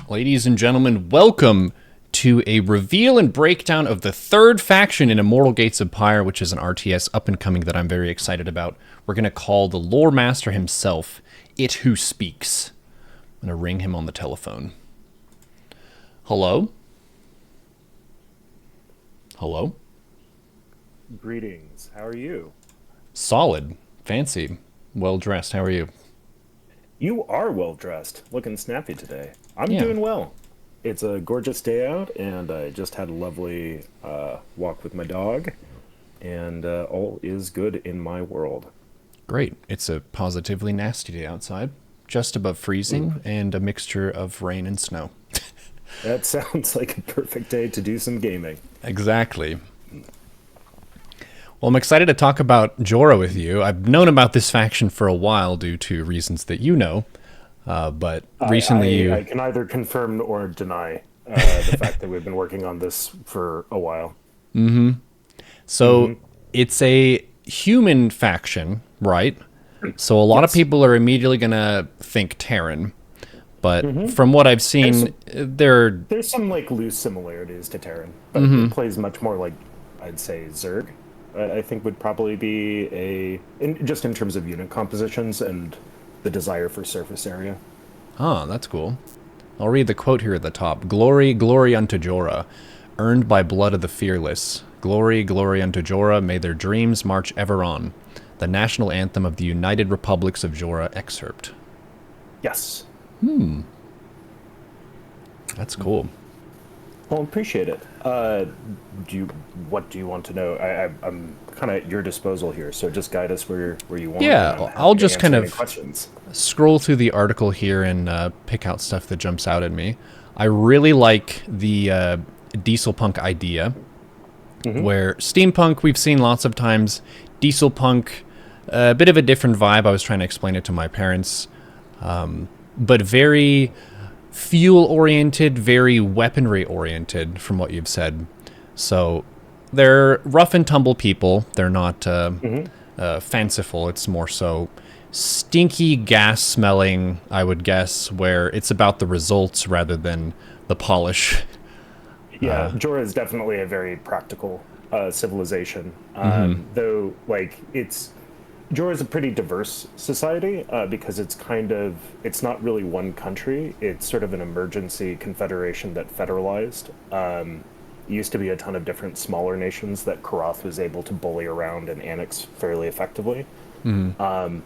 Ladies and gentlemen, welcome to a reveal and breakdown of the third faction in Immortal Gates of Pyre, which is an RTS up-and-coming that I'm very excited about. We're going to call the lore master himself, It Who Speaks. I'm going to ring him on the telephone. Hello? Hello? Greetings. How are you? Solid. Fancy. Well-dressed. How are you? You are well dressed. Looking snappy today. I'm Yeah. doing well. It's a gorgeous day out, and I just had a lovely walk with my dog, and all is good in my world. Great. It's a positively nasty day outside. Just above freezing and a mixture of rain and snow. That sounds like a perfect day to do some gaming. Exactly. Well, I'm excited to talk about Jora with you. I've known about this faction for a while due to reasons that you know, but recently I can either confirm or deny the fact that we've been working on this for a while. So it's a human faction, right? So a lot of Yes. people are immediately going to think Terran, but from what I've seen, they're... There's some like loose similarities to Terran, but it plays much more like, I'd say, Zerg. I think would probably be just in terms of unit compositions and the desire for surface area. Oh, that's cool. I'll read the quote here at the top. Glory, glory unto Jora, earned by blood of the fearless. Glory, glory unto Jora, may their dreams march ever on. The national anthem of the United Republics of Jora excerpt. Yes. That's cool. Well, appreciate it. What do you want to know? I'm kind of at your disposal here, so just guide us where you want. Yeah, and I'm I'll happy to just answer kind any of questions. scroll through the article here and pick out stuff that jumps out at me. I really like the diesel punk idea, where steampunk we've seen lots of times. Diesel punk, a bit of a different vibe. I was trying to explain it to my parents, but very fuel-oriented, very weaponry-oriented from what you've said. So they're rough and tumble people. They're not fanciful. It's more so stinky gas-smelling, I would guess, where it's about the results rather than the polish. Yeah, Jora is definitely a very practical civilization. Though, like, Jora is a pretty diverse society because it's not really one country. It's sort of an emergency confederation that federalized. It used to be a ton of different smaller nations that Karath was able to bully around and annex fairly effectively. But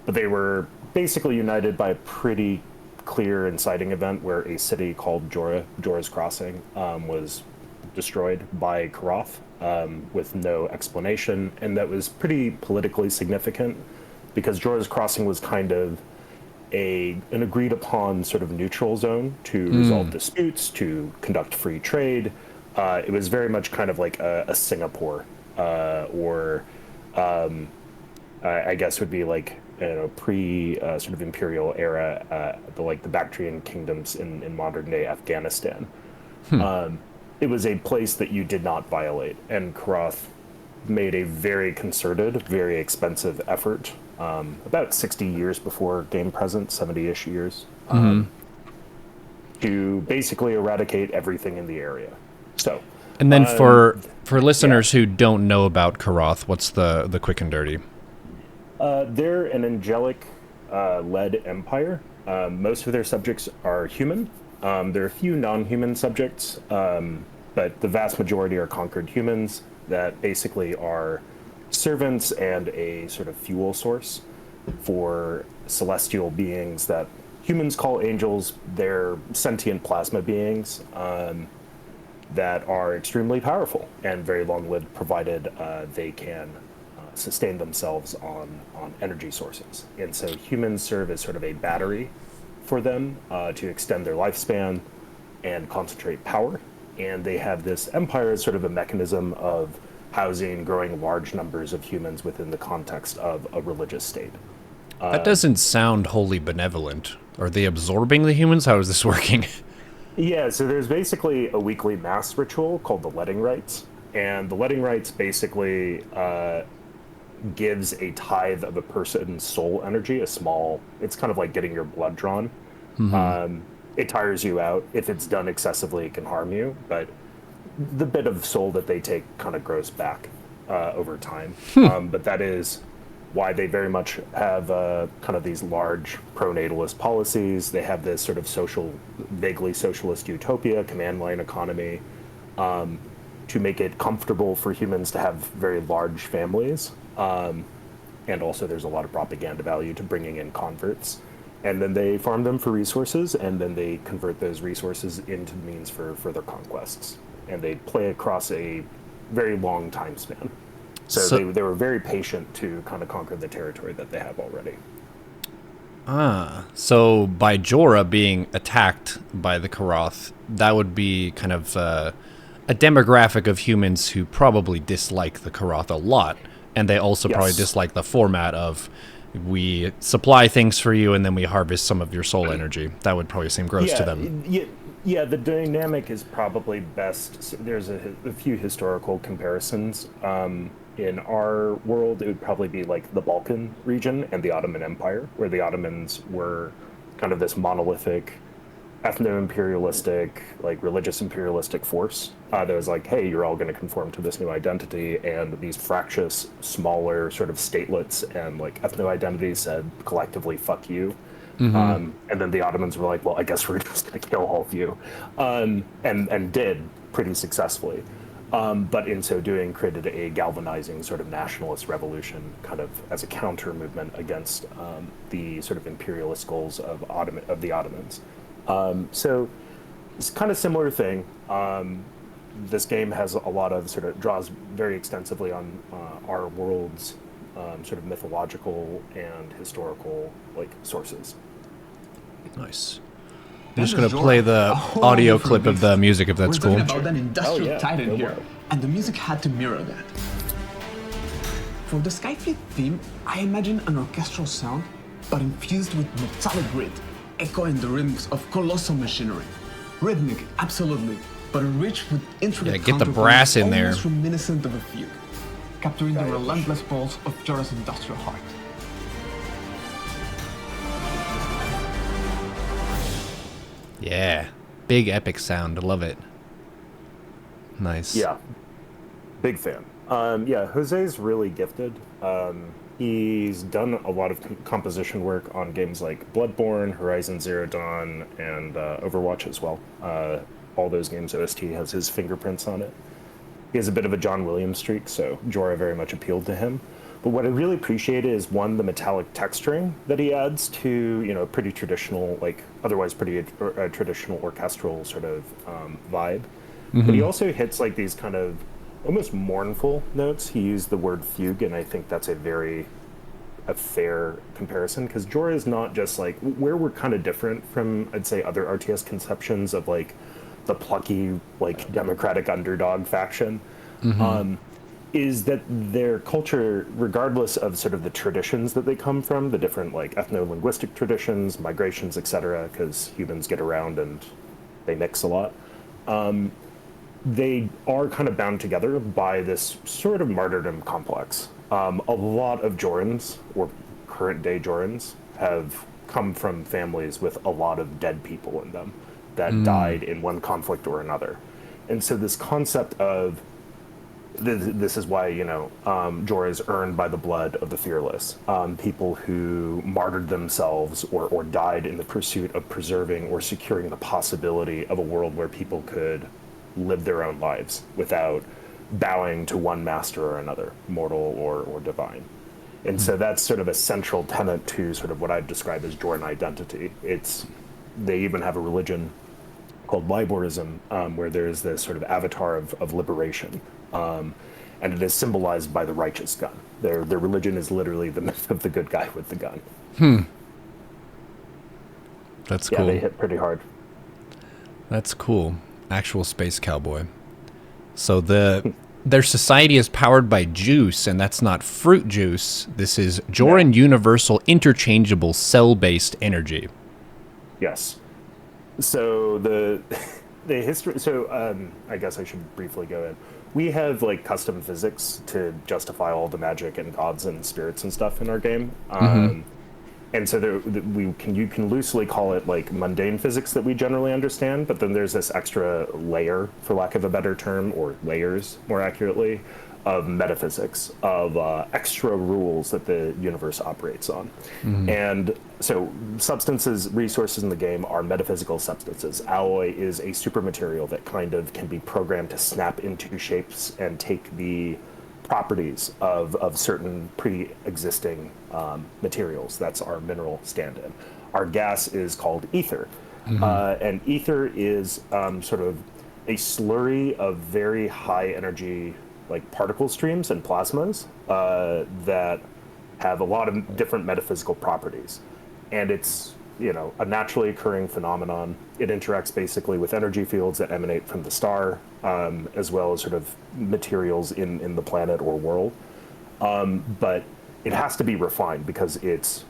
they were basically united by a pretty clear inciting event where a city called Jora's Crossing, was destroyed by Karath with no explanation, and that was pretty politically significant because Jora's Crossing was kind of an agreed upon sort of neutral zone to resolve disputes, to conduct free trade. It was very much kind of like a Singapore, or I guess would be like, pre sort of imperial era, the Bactrian kingdoms in modern day Afghanistan. It was a place that you did not violate, and Karath made a very concerted, very expensive effort, about 60 years before game present, 70-ish years, to basically eradicate everything in the area. So, And then for listeners who don't know about Karath, what's the quick and dirty? they're an angelic led empire. Most of their subjects are human. There are a few non-human subjects, but the vast majority are conquered humans that basically are servants and a sort of fuel source for celestial beings that humans call angels. They're sentient plasma beings that are extremely powerful and very long-lived, provided they can sustain themselves on energy sources. And so humans serve as sort of a battery for them to extend their lifespan and concentrate power. And they have this empire as sort of a mechanism of housing growing large numbers of humans within the context of a religious state. That doesn't sound wholly benevolent. Are they absorbing the humans? How is this working? Yeah, so there's basically a weekly mass ritual called the letting rites. And the letting rites basically gives a tithe of a person's soul energy, it's kind of like getting your blood drawn. it tires you out. If it's done excessively, it can harm you. But the bit of soul that they take kind of grows back over time. But that is why they very much have kind of these large pro-natalist policies. They have this sort of vaguely socialist utopia, command line economy, to make it comfortable for humans to have very large families. And also there's a lot of propaganda value to bringing in converts. And then they farm them for resources, and then they convert those resources into means for further conquests. And they play across a very long time span. So they were very patient to kind of conquer the territory that they have already. So by Jora being attacked by the Karath, that would be kind of a demographic of humans who probably dislike the Karath a lot. And they also probably dislike the format of we supply things for you and then we harvest some of your soul energy. That would probably seem gross to them. Yeah, the dynamic is probably best. There's a few historical comparisons. In our world, it would probably be like the Balkan region and the Ottoman Empire, where the Ottomans were kind of this monolithic, ethno-imperialistic, like religious imperialistic force that was like, hey, you're all going to conform to this new identity, and these fractious, smaller sort of statelets and like ethno-identities said collectively, fuck you. And then the Ottomans were like, well, I guess we're just going to kill all of you, and did pretty successfully. But in so doing, created a galvanizing sort of nationalist revolution, kind of as a counter movement against the sort of imperialist goals of the Ottomans. So it's kind of similar thing. This game has a lot of sort of draws very extensively on our world's sort of mythological and historical like sources. Nice. I'm just going to play the audio clip of the music if that's cool. We're talking about an industrial titan here, and the music had to mirror that. For the Skyfleet theme, I imagine an orchestral sound, but infused with metallic grit, echoing the rhythms of colossal machinery. Rhythmic, absolutely, but rich with intricate get the brass in there. Almost reminiscent of a fugue, capturing the relentless pulse of Jora's industrial heart. Yeah, big epic sound. I love it. Nice. Yeah, big fan. Yeah, Jose's really gifted. He's done a lot of composition work on games like Bloodborne, Horizon Zero Dawn, and Overwatch as well. All those games, OST has his fingerprints on it. He has a bit of a John Williams streak, so Jora very much appealed to him. But what I really appreciated is, one, the metallic texturing that he adds to, you know, pretty traditional, like otherwise pretty traditional orchestral sort of vibe. But he also hits like these kind of almost mournful notes. He used the word fugue, and I think that's a fair comparison, because Jora is not just like where we're kind of different from, I'd say, other RTS conceptions of like the plucky, like democratic underdog faction. Is that their culture, regardless of sort of the traditions that they come from, the different like ethno-linguistic traditions, migrations, etc., because humans get around and they mix a lot, they are kind of bound together by this sort of martyrdom complex. A lot of Jorans, or current day Jorans, have come from families with a lot of dead people in them that died in one conflict or another. And so this concept of this is why, you know, Jora is earned by the blood of the fearless. People who martyred themselves or died in the pursuit of preserving or securing the possibility of a world where people could live their own lives without bowing to one master or another, mortal or divine. And so that's sort of a central tenet to sort of what I'd describe as Joran identity. They even have a religion called Liborism, where there's this sort of avatar of liberation. And it is symbolized by the righteous gun. Their religion is literally the myth of the good guy with the gun. That's cool. Yeah, they hit pretty hard. That's cool. Actual space cowboy. So their society is powered by juice, and that's not fruit juice. This is Joran Universal Interchangeable Cell-Based Energy. Yes. So the history. So I guess I should briefly go in. We have like custom physics to justify all the magic and gods and spirits and stuff in our game. And so you can loosely call it like mundane physics that we generally understand, but then there's this extra layer, for lack of a better term, or layers more accurately, of metaphysics, of extra rules that the universe operates on. And so substances, resources in the game are metaphysical substances. Alloy is a super material that kind of can be programmed to snap into shapes and take the properties of certain pre-existing materials. That's our mineral stand-in. Our gas is called ether. And ether is sort of a slurry of very high energy like particle streams and plasmas that have a lot of different metaphysical properties. And it's, you know, a naturally occurring phenomenon. It interacts basically with energy fields that emanate from the star, as well as sort of materials in the planet or world. But it has to be refined because it's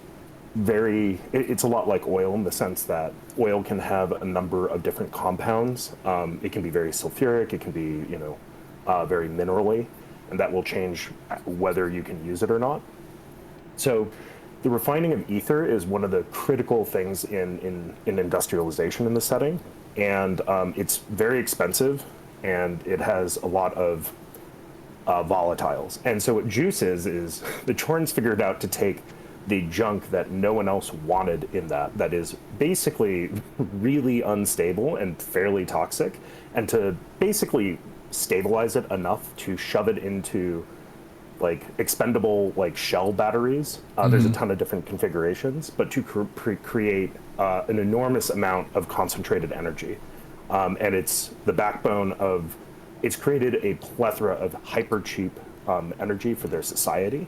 a lot like oil in the sense that oil can have a number of different compounds. It can be very sulfuric, it can be, you know, very minerally, and that will change whether you can use it or not. So the refining of ether is one of the critical things in industrialization in the setting, and it's very expensive, and it has a lot of volatiles. And so what J.U.I.C.E is the Jorans figured out to take the junk that no one else wanted in that is basically really unstable and fairly toxic, and to basically stabilize it enough to shove it into like expendable like shell batteries. There's a ton of different configurations, but to create an enormous amount of concentrated energy. And it's the backbone of, it's created a plethora of hyper cheap energy for their society.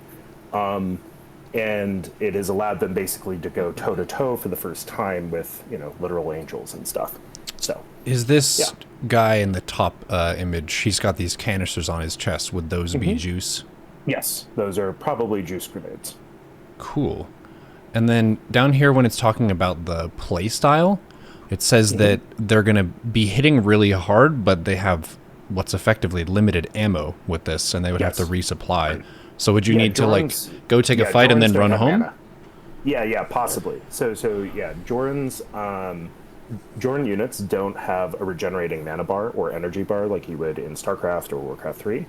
And it has allowed them basically to go toe to toe for the first time with, you know, literal angels and stuff. So is this guy in the top image, he's got these canisters on his chest, would those be juice? Yes, those are probably juice grenades. Cool. And then down here when it's talking about the play style, it says that they're going to be hitting really hard, but they have what's effectively limited ammo with this, and they would have to resupply. So would you need to like go take a fight and then run home? Mana. Yeah, possibly. So yeah, Joran units don't have a regenerating mana bar or energy bar like you would in StarCraft or Warcraft 3.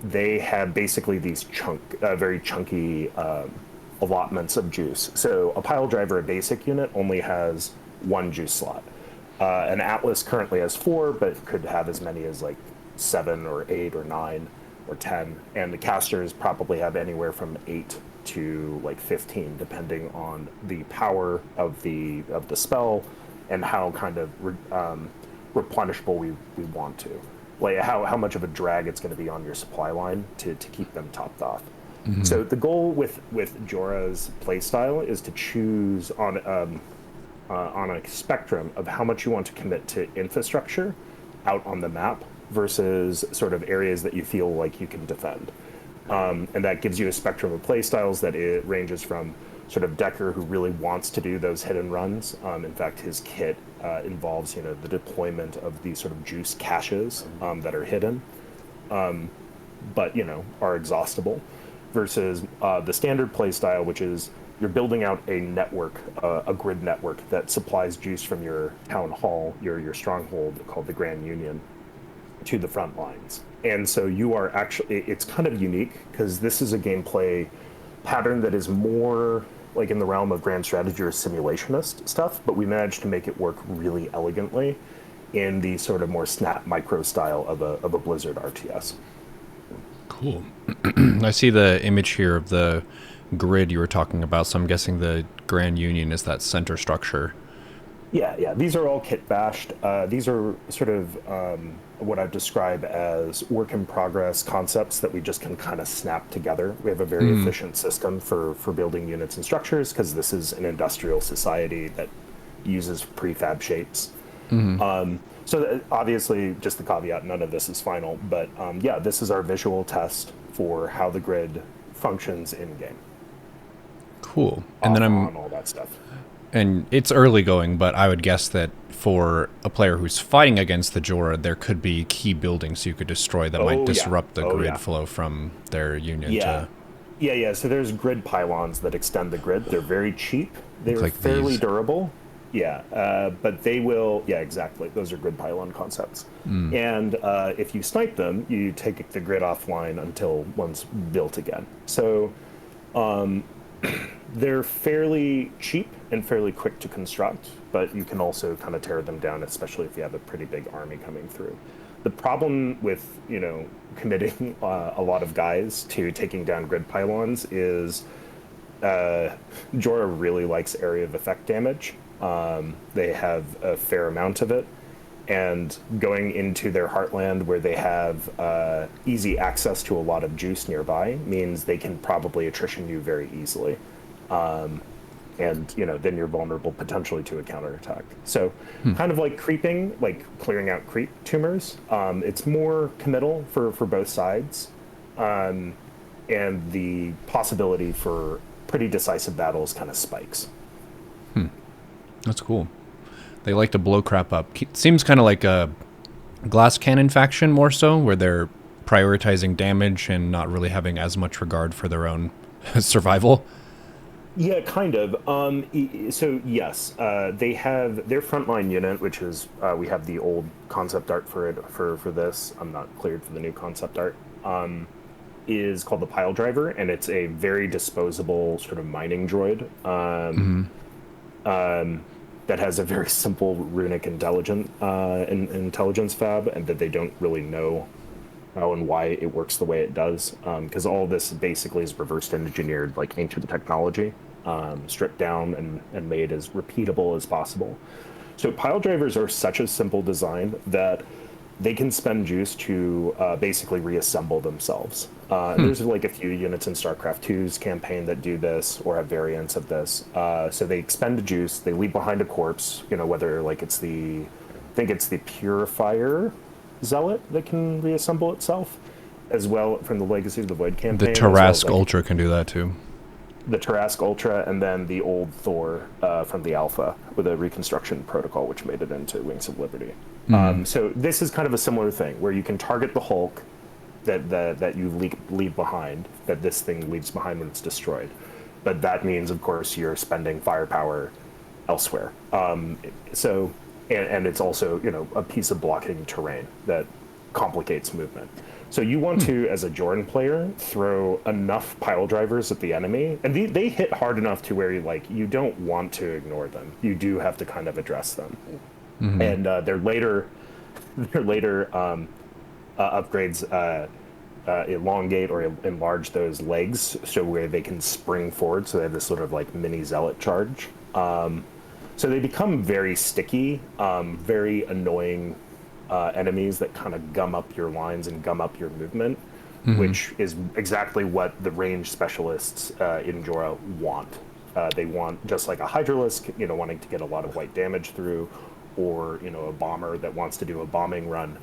They have basically these very chunky allotments of juice. So a pile driver, a basic unit, only has one juice slot. An Atlas currently has 4, but could have as many as like 7 or 8 or 9 or 10. And the casters probably have anywhere from 8 to like 15, depending on the power of the spell and how kind of replenishable we want to. Like how much of a drag it's going to be on your supply line to keep them topped off. So the goal with Jora's playstyle is to choose on a spectrum of how much you want to commit to infrastructure out on the map versus sort of areas that you feel like you can defend. And that gives you a spectrum of playstyles that it ranges from sort of Decker, who really wants to do those hit and runs. In fact, his kit involves, you know, the deployment of these sort of juice caches that are hidden, but, you know, are exhaustible, versus the standard playstyle, which is you're building out a network, a grid network that supplies juice from your town hall, your stronghold called the Grand Union, to the front lines. And so you are actually, it's kind of unique because this is a gameplay pattern that is more like in the realm of grand strategy or simulationist stuff, but we managed to make it work really elegantly in the sort of more snap micro style of a Blizzard RTS. Cool. I see the image here of the grid you were talking about, so I'm guessing the Grand Union is that center structure. Yeah. These are all kit bashed. These are sort of what I've described as work in progress concepts that we just can kind of snap together. We have a very efficient system for building units and structures because this is an industrial society that uses prefab shapes. So obviously, just the caveat, none of this is final, but yeah, this is our visual test for how the grid functions in game. Cool. And then on all that stuff. And it's early going, but I would guess that for a player who's fighting against the Jora, there could be key buildings you could destroy that might disrupt the grid flow from their union to... Yeah. So there's grid pylons that extend the grid. They're very cheap. They're like fairly these. durable. Yeah, but they will. Yeah, exactly. Those are grid pylon concepts. And if you snipe them, you take the grid offline until one's built again. So they're fairly cheap and fairly quick to construct, but you can also kind of tear them down, especially if you have a pretty big army coming through. The problem with, committing a lot of guys to taking down grid pylons is Jora really likes area of effect damage. They have a fair amount of it, and going into their heartland where they have easy access to a lot of juice nearby means they can probably attrition you very easily. And then you're vulnerable potentially to a counterattack. So kind of like creeping, like clearing out creep tumors. It's more committal for both sides. And the possibility for pretty decisive battles kind of spikes. That's cool. They like to blow crap up. Seems kind of like a glass cannon faction more so, where they're prioritizing damage and not really having as much regard for their own survival. Yeah, kind of. So yes, they have their frontline unit, which is we have the old concept art for it for this. I'm not cleared for the new concept art. Is called the Pile Driver, and it's a very disposable sort of mining droid. That has a very simple runic intelligence fab, and that they don't really know how and why it works the way it does. Because all this basically is reversed engineered, like ancient technology, stripped down and made as repeatable as possible. So pile drivers are such a simple design that they can spend juice to basically reassemble themselves. There's like a few units in StarCraft 2's campaign that do this or have variants of this. So they expend juice, they leave behind a corpse, whether like I think it's the Purifier Zealot that can reassemble itself, as well from the Legacy of the Void campaign. The Tarask Ultra can do that too. The Tarask Ultra, and then the old Thor from the Alpha with a reconstruction protocol, which made it into Wings of Liberty. So this is kind of a similar thing, where you can target the Hulk that you leave behind, that this thing leaves behind when it's destroyed. But that means, of course, you're spending firepower elsewhere. So, and it's also, a piece of blocking terrain that complicates movement. So you want to, as a Jordan player, throw enough pile drivers at the enemy, and they hit hard enough to where you don't want to ignore them. You do have to kind of address them. And their later upgrades elongate or enlarge those legs, so where they can spring forward. So they have this sort of like mini zealot charge. So they become very sticky, very annoying enemies that kind of gum up your lines and gum up your movement, which is exactly what the range specialists in Jora want. They want, just like a Hydralisk, wanting to get a lot of white damage through, or a bomber that wants to do a bombing run.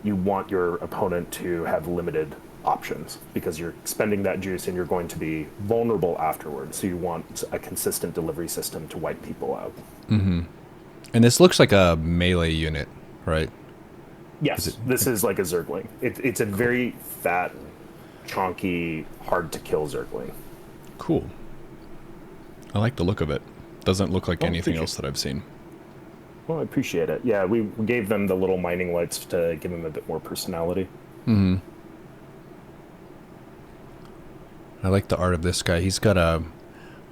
You want your opponent to have limited options, because you're spending that juice and you're going to be vulnerable afterwards. So you want a consistent delivery system to wipe people out. And this looks like a melee unit, right? Yes, this is like a Zergling. It's a very fat, chonky, hard to kill Zergling. Cool. I like the look of it. Doesn't look like anything else that I've seen. Well, I appreciate it. Yeah, we gave them the little mining lights to give them a bit more personality. I like the art of this guy. He's got a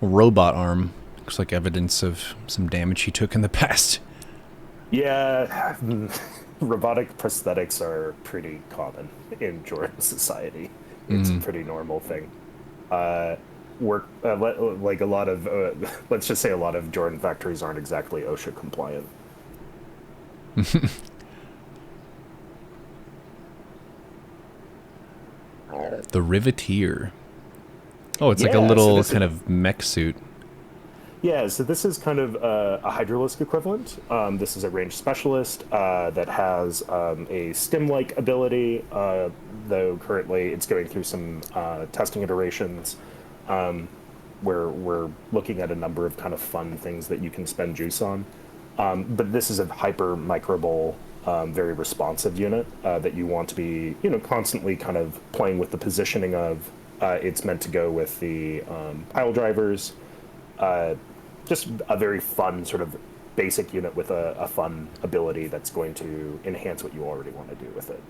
robot arm. Looks like evidence of some damage he took in the past. Yeah, robotic prosthetics are pretty common in Jordan society. It's a pretty normal thing. Like a lot of, let's just say a lot of Jordan factories aren't exactly OSHA compliant. The Riveteer. Oh, it's like a little kind of mech suit. Yeah, so this is kind of a Hydralisk equivalent. This is a range specialist that has a stim-like ability, though currently it's going through some testing iterations where we're looking at a number of kind of fun things that you can spend juice on. But this is a hyper microbole, very responsive unit that you want to be, constantly kind of playing with the positioning of It's meant to go with the pile drivers. Just a very fun sort of basic unit with a fun ability that's going to enhance what you already want to do with it.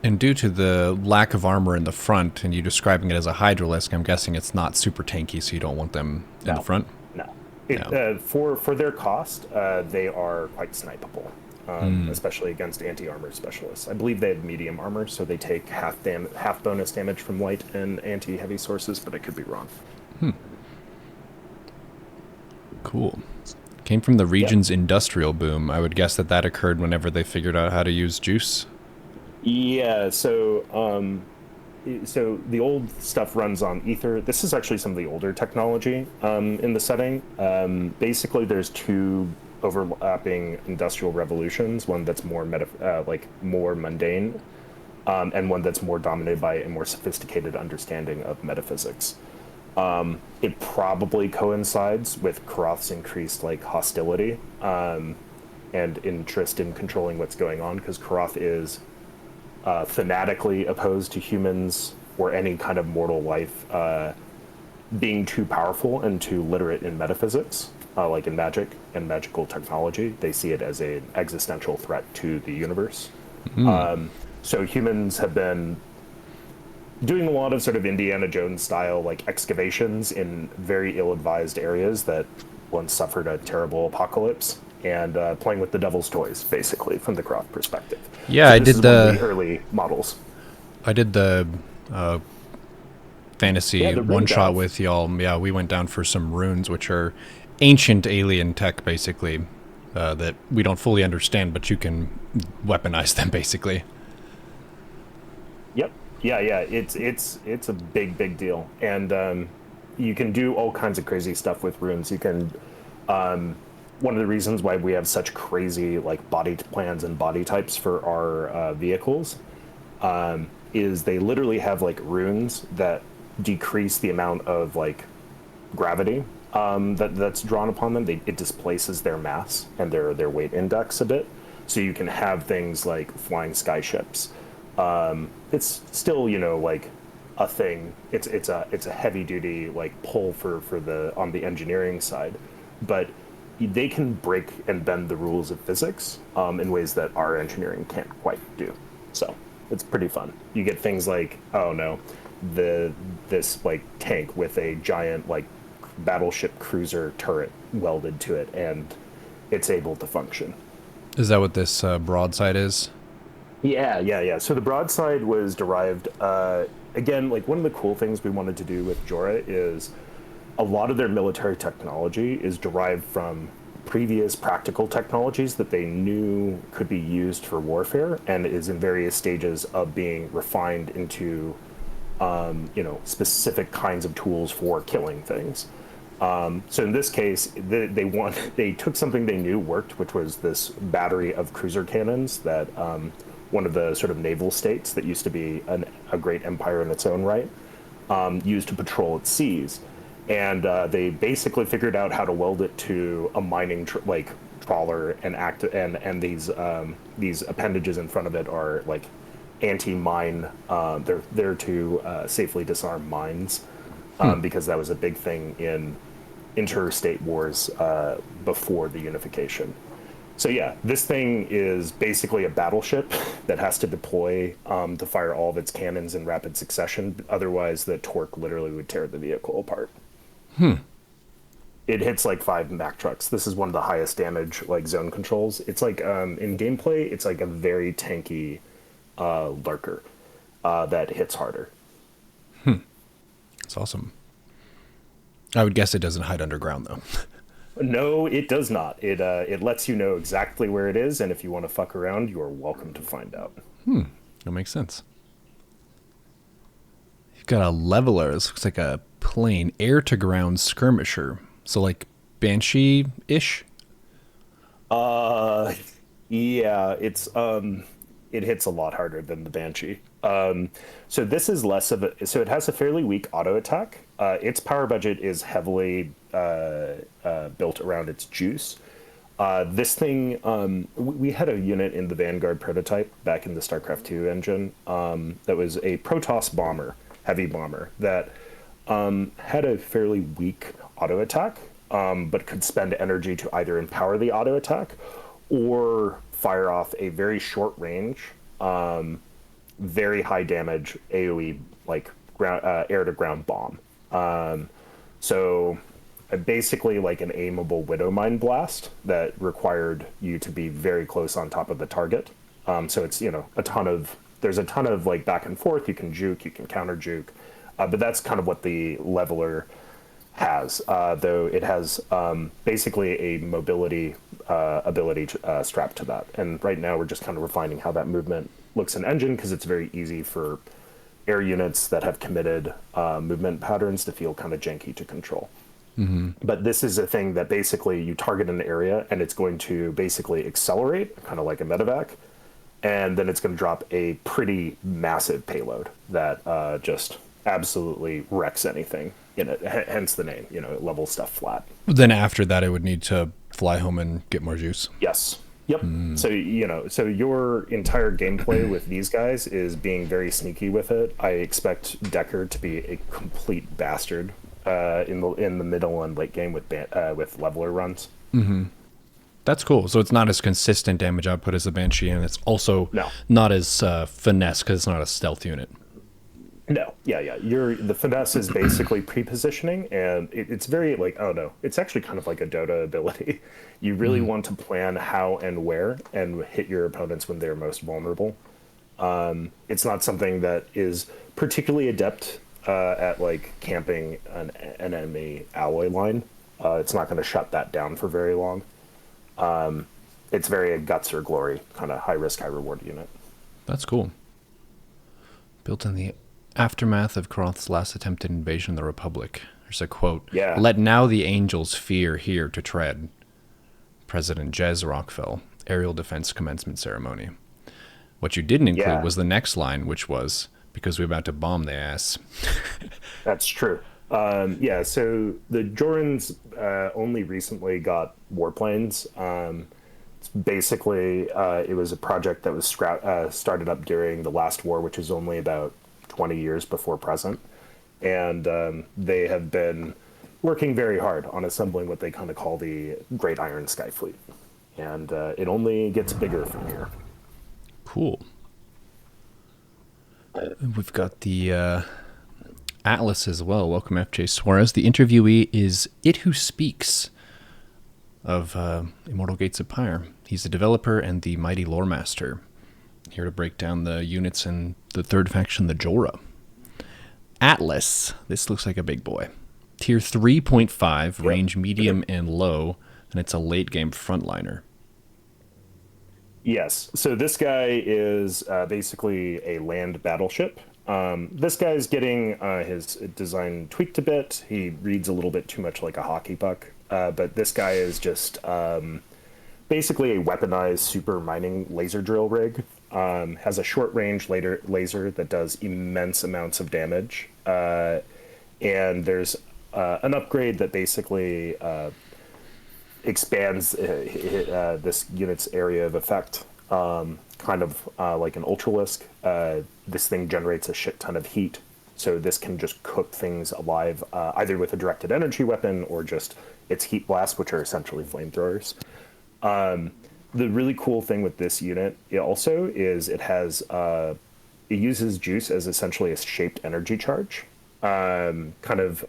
And due to the lack of armor in the front, and you describing it as a Hydralisk, I'm guessing it's not super tanky, so you don't want them in the front? No. No. For their cost, they are quite snipeable, especially against anti-armor specialists. I believe they have medium armor, so they take half bonus damage from light and anti-heavy sources, but I could be wrong. Cool. Came from the region's industrial boom. I would guess that occurred whenever they figured out how to use juice. Yeah, so the old stuff runs on ether. This is actually some of the older technology in the setting. Basically, there's two overlapping industrial revolutions. One that's more more mundane, and one that's more dominated by a more sophisticated understanding of metaphysics. It probably coincides with Karoth's increased hostility and interest in controlling what's going on, because Karoth is fanatically opposed to humans or any kind of mortal life being too powerful and too literate in metaphysics, like in magic and magical technology. They see it as an existential threat to the universe. So humans have been doing a lot of sort of Indiana Jones style excavations in very ill-advised areas that once suffered a terrible apocalypse, and playing with the devil's toys, basically, from the Croft perspective. Yeah, so I this did is the one of the early models. I did the fantasy the rune one-shot delve. with y'all. Yeah, we went down for some runes, which are ancient alien tech, basically, that we don't fully understand, but you can weaponize them, basically. Yep. Yeah. It's a big deal, and you can do all kinds of crazy stuff with runes. You can. One of the reasons why we have such crazy body plans and body types for our vehicles is they literally have runes that decrease the amount of gravity that's drawn upon them. It displaces their mass and their weight index a bit, so you can have things like flying skyships. It's still a thing. It's a heavy duty pull for the on the engineering side, but they can break and bend the rules of physics in ways that our engineering can't quite do. So it's pretty fun. You get things like, oh no, this tank with a giant battleship cruiser turret welded to it, and it's able to function. Is that what this broadside is? Yeah. So the broadside was derived, again, one of the cool things we wanted to do with Jora is a lot of their military technology is derived from previous practical technologies that they knew could be used for warfare, and is in various stages of being refined into, specific kinds of tools for killing things. So in this case, they took something they knew worked, which was this battery of cruiser cannons that one of the sort of naval states that used to be a great empire in its own right used to patrol its seas. And they basically figured out how to weld it to a mining trawler and these appendages in front of it are anti-mine. They're there to safely disarm mines because that was a big thing in interstate wars before the unification. So yeah, this thing is basically a battleship that has to deploy to fire all of its cannons in rapid succession. Otherwise, the torque literally would tear the vehicle apart. It hits 5 Mack trucks. This is one of the highest damage zone controls. It's in gameplay, it's a very tanky lurker that hits harder. That's awesome. I would guess it doesn't hide underground, though. No, it does not. It lets you know exactly where it is, and if you want to fuck around, you are welcome to find out. That makes sense. You've got a leveler. This looks like a plain air-to-ground skirmisher. So, Banshee-ish? Yeah, it's it hits a lot harder than the Banshee. So this is less of a... So it has a fairly weak auto attack. Its power budget is heavily built around its juice. This thing, we had a unit in the Vanguard prototype back in the StarCraft 2 engine that was a Protoss bomber. heavy bomber that had a fairly weak auto attack, but could spend energy to either empower the auto attack or fire off a very short range, very high damage AoE, like air to ground bomb. So basically like an aimable Widowmine blast that required you to be very close on top of the target. So it's, there's a ton of like back and forth. You can juke, you can counter juke, but that's kind of what the leveler has, though it has basically a mobility ability strapped to that. And right now we're just kind of refining how that movement looks in engine, because it's very easy for air units that have committed movement patterns to feel kind of janky to control. Mm-hmm. But this is a thing that basically you target an area and it's going to basically accelerate, kind of like a medevac, and then it's going to drop a pretty massive payload that just absolutely wrecks anything in it. Hence the name, it levels stuff flat. Then after that, it would need to fly home and get more juice. Yes. Yep. So your entire gameplay with these guys is being very sneaky with it. I expect Decker to be a complete bastard in the middle and late game with leveler runs. Mm-hmm. That's cool. So it's not as consistent damage output as the Banshee, and it's also not as finesse because it's not a stealth unit. No, yeah. The finesse is basically pre-positioning, and it's very like, it's actually kind of like a Dota ability. You really want to plan how and where and hit your opponents when they're most vulnerable. It's not something that is particularly adept at like camping an enemy alloy line. It's not going to shut that down for very long. It's very a guts or glory kind of high risk, high reward unit. That's cool. Built in the aftermath of Kroth's last attempted invasion of the Republic. There's a quote. Yeah. Let now the angels fear here to tread. President Jez Rockfell, Aerial Defense Commencement Ceremony. What you didn't include was the next line, which was, because we're about to bomb the ass. That's true. So the Jorans only recently got warplanes. It's basically, it was a project that was started up during the last war, which is only about 20 years before present. And they have been working very hard on assembling what they kind of call the Great Iron Sky Fleet. And it only gets bigger from here. Cool. We've got the Atlas as well. Welcome, FJ Suarez. The interviewee is It Who Speaks of Immortal Gates of Pyre. He's the developer and the mighty lore master. Here to break down the units in the third faction, the Jora. Atlas. This looks like a big boy. Tier 3.5, range medium and low, and it's a late game frontliner. Yes. So this guy is basically a land battleship. This guy's getting his design tweaked a bit. He reads a little bit too much like a hockey puck. But this guy is just basically a weaponized super mining laser drill rig. Has a short range laser that does immense amounts of damage. And there's an upgrade that basically expands this unit's area of effect, kind of like an Ultralisk. This thing generates a shit ton of heat, so this can just cook things alive, either with a directed energy weapon or just its heat blasts, which are essentially flamethrowers. The really cool thing with this unit also is it uses juice as essentially a shaped energy charge, kind of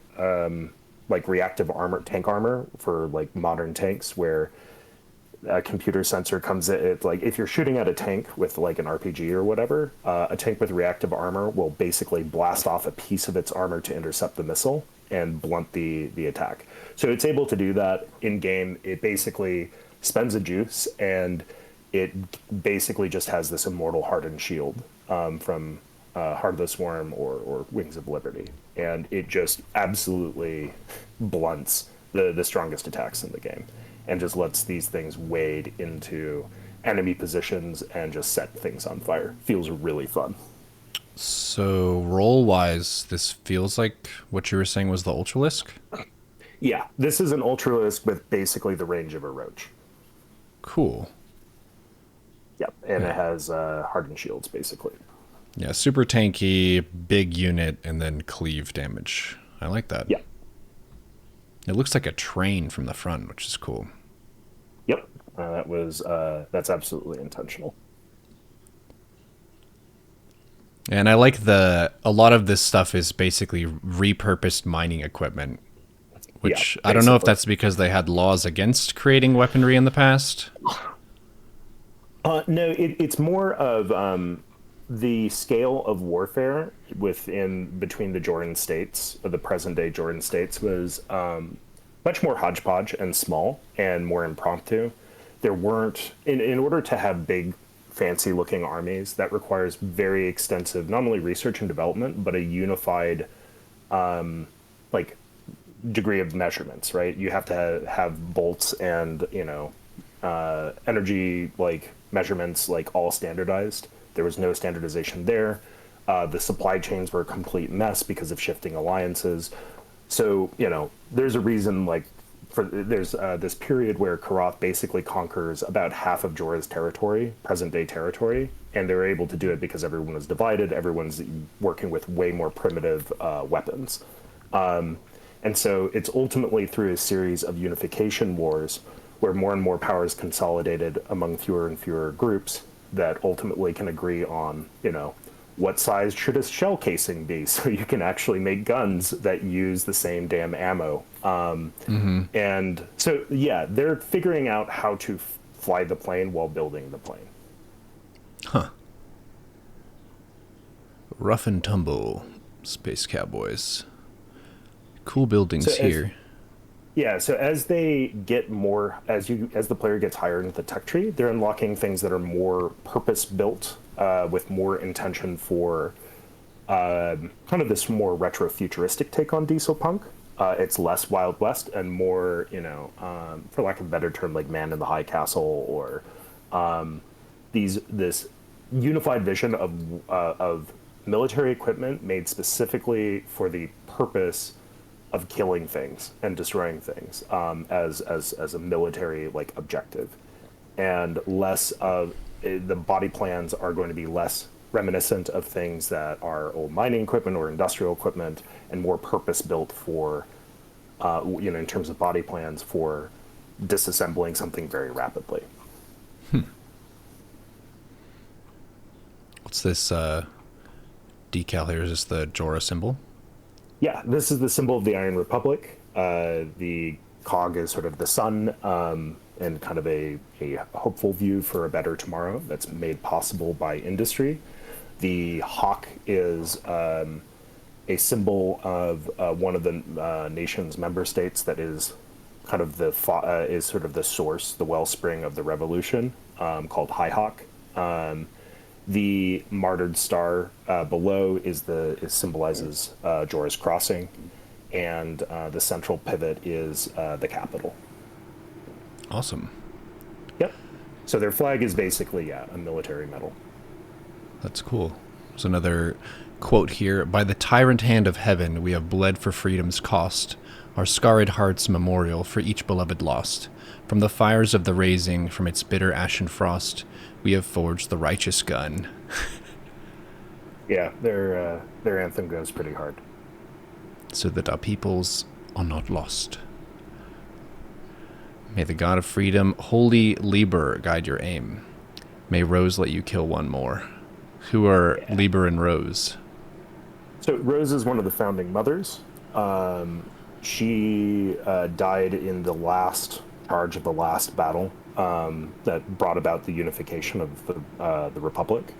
like reactive armor, tank armor for like modern tanks, where a computer sensor comes in. It's like if you're shooting at a tank with like an RPG or whatever, a tank with reactive armor will basically blast off a piece of its armor to intercept the missile and blunt the attack. So it's able to do that in game. It basically spends a juice, and it basically just has this immortal hardened shield from Heart of the Swarm or Wings of Liberty, and it just absolutely blunts the strongest attacks in the game, and just lets these things wade into enemy positions and just set things on fire. Feels really fun. So roll-wise, this feels like what you were saying was the Ultralisk? Yeah, this is an Ultralisk with basically the range of a Roach. Cool. Yep, and it has hardened shields, basically. Yeah, super tanky, big unit, and then cleave damage. I like that. Yeah. It looks like a train from the front, which is cool. Yep. That's absolutely intentional. And I like a lot of this stuff is basically repurposed mining equipment, which Yeah, I don't know if that's because they had laws against creating weaponry in the past. No, it's more of the scale of warfare between the Jordan states, or the present day Jordan states, was much more hodgepodge and small and more impromptu. There weren't in order to have big, fancy looking armies, that requires very extensive not only research and development, but a unified like degree of measurements, right? You have to have bolts and energy like measurements like all standardized. There was no standardization there. The supply chains were a complete mess because of shifting alliances. So there's a reason there's this period where Karath basically conquers about half of Jora's territory, present day territory, and they were able to do it because everyone was divided. Everyone's working with way more primitive weapons. And so it's ultimately through a series of unification wars where more and more power is consolidated among fewer and fewer groups that ultimately can agree on, what size should a shell casing be so you can actually make guns that use the same damn ammo. And so, yeah, they're figuring out how to fly the plane while building the plane. Huh. Rough and tumble, Space Cowboys. Cool buildings here. So as they get more, as the player gets higher into the tech tree, they're unlocking things that are more purpose built, with more intention for kind of this more retro futuristic take on diesel punk. It's less Wild West and more, for lack of a better term, like Man in the High Castle, or this unified vision of military equipment made specifically for the purpose of killing things and destroying things, as a military objective, and less of the body plans are going to be less reminiscent of things that are old mining equipment or industrial equipment, and more purpose built for in terms of body plans for disassembling something very rapidly. What's this decal here? Is this the Jora symbol? Yeah, this is the symbol of the Iron Republic. The cog is sort of the sun, and kind of a hopeful view for a better tomorrow that's made possible by industry. The hawk is a symbol of one of the nation's member states that is kind of is sort of the source, the wellspring of the revolution, called High Hawk. The martyred star below symbolizes Jora's Crossing, and the central pivot is the capital. Awesome. Yep. So their flag is basically a military medal. That's cool. There's another quote here. By the tyrant hand of heaven, we have bled for freedom's cost, our scarred hearts memorial for each beloved lost. From the fires of the raising, from its bitter ashen frost, we have forged the righteous gun. Yeah, their anthem goes pretty hard. So that our peoples are not lost. May the god of freedom, holy Liber, guide your aim. May Rose let you kill one more. Who are Liber and Rose? So Rose is one of the founding mothers. She died in the last charge of the last battle that brought about the unification of the Republic.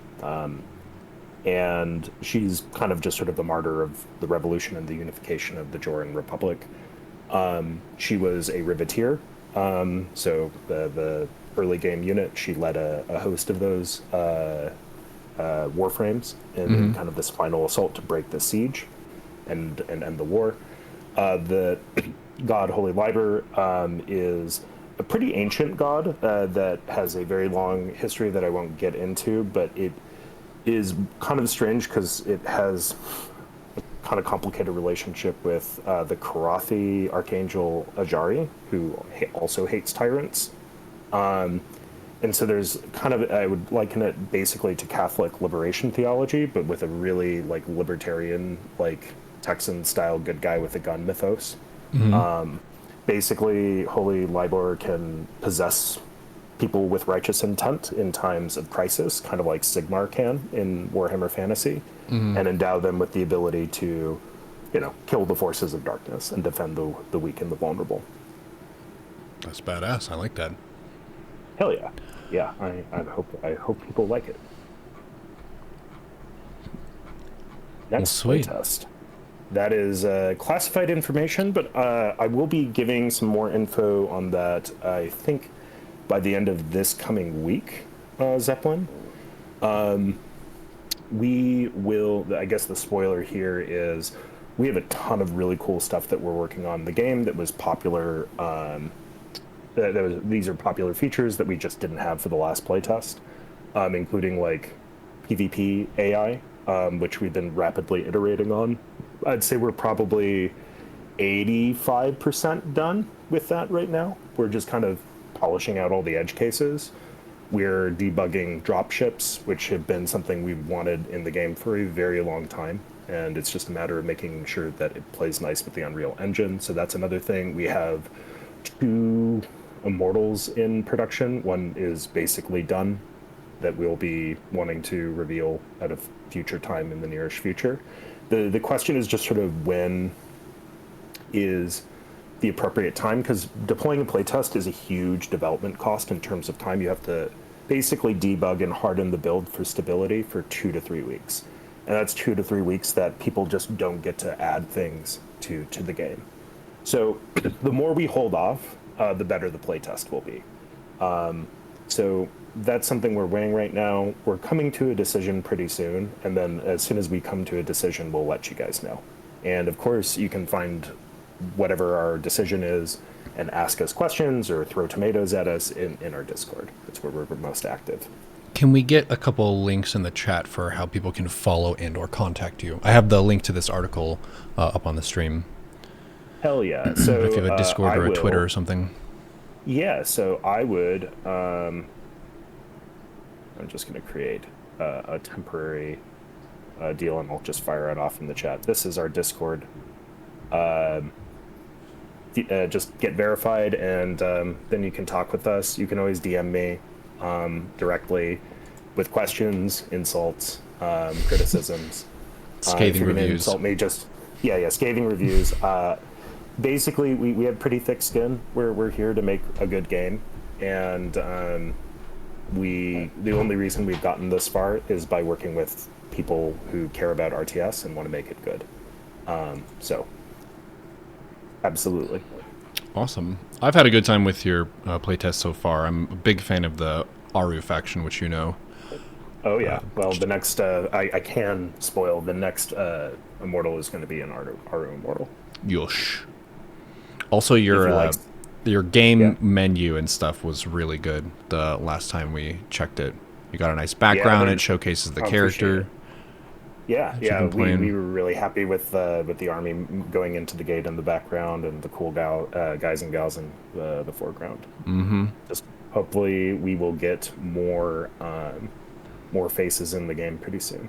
And she's kind of just sort of the martyr of the revolution and the unification of the Joran Republic. She was a Riveteer. So the early game unit, she led a host of those warframes in kind of this final assault to break the siege and end the war. The god Holy Liber is a pretty ancient god that has a very long history that I won't get into, but it is kind of strange because it has a kind of complicated relationship with the Karathi archangel Ajari, who also hates tyrants. And And so there's kind of, I would liken it basically to Catholic liberation theology, but with a really like libertarian, like Texan style good guy with a gun mythos. Basically, Holy Libor can possess people with righteous intent in times of crisis, kind of like Sigmar can in Warhammer Fantasy, and endow them with the ability to, kill the forces of darkness and defend the weak and the vulnerable. That's badass. I like that. Hell yeah. Yeah, I hope people like it. Next playtest. That is classified information, but I will be giving some more info on that, I think, by the end of this coming week, Zeppelin. We will, I guess the spoiler here is, we have a ton of really cool stuff that we're working on. The game that was popular, these are popular features that we just didn't have for the last playtest, including like PvP AI, which we've been rapidly iterating on. I'd say we're probably 85% done with that right now. We're just kind of polishing out all the edge cases. We're debugging dropships, which have been something we've wanted in the game for a very long time. And it's just a matter of making sure that it plays nice with the Unreal Engine. So that's another thing. We have 2 Immortals in production. One is basically done that we'll be wanting to reveal at a future time in the nearest future. The question is just sort of when is the appropriate time, because deploying a playtest is a huge development cost in terms of time. You have to basically debug and harden the build for stability for 2 to 3 weeks. And that's 2 to 3 weeks that people just don't get to add things to the game. So the more we hold off, the better the playtest will be. So that's something we're weighing right now. We're coming to a decision pretty soon, and then as soon as we come to a decision, we'll let you guys know. And of course, you can find whatever our decision is and ask us questions or throw tomatoes at us in our Discord. That's where we're most active. Can we get a couple links in the chat for how people can follow and or contact you? I have the link to this article up on the stream. Hell yeah. So if you have a Discord or a Twitter or something. Yeah, so I would... I'm just going to create a temporary deal, and I'll just fire it off in the chat. This is our Discord. Just get verified, and then you can talk with us. You can always DM me directly with questions, insults, criticisms. Scathing reviews. Insult me, just scathing reviews. Basically, we have pretty thick skin. We're here to make a good game, and the only reason we've gotten this far is by working with people who care about RTS and want to make it good. So, absolutely. Awesome. I've had a good time with your playtest so far. I'm a big fan of the Aru faction, which you know. Oh, yeah. Well, the next, I can spoil, the next Immortal is going to be an Aru Immortal. Yosh. Also, your game menu and stuff was really good the last time we checked it. You got a nice background. It showcases the character. Yeah, we were really happy with the army going into the gate in the background and the cool guys and gals in the foreground. Mm-hmm. Just hopefully we will get more faces in the game pretty soon.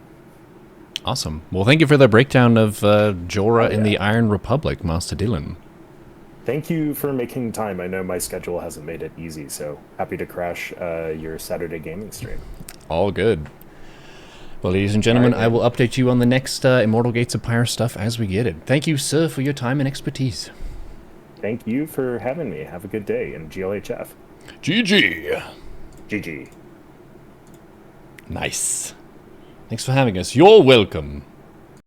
Awesome. Well, thank you for the breakdown of Jora in the Iron Republic, Master Dylan. Thank you for making time. I know my schedule hasn't made it easy, so happy to crash your Saturday gaming stream. All good. Well, ladies and gentlemen, I will update you on the next Immortal Gates of Pyre stuff as we get it. Thank you, sir, for your time and expertise. Thank you for having me. Have a good day, and GLHF. GG. GG. Nice. Thanks for having us. You're welcome.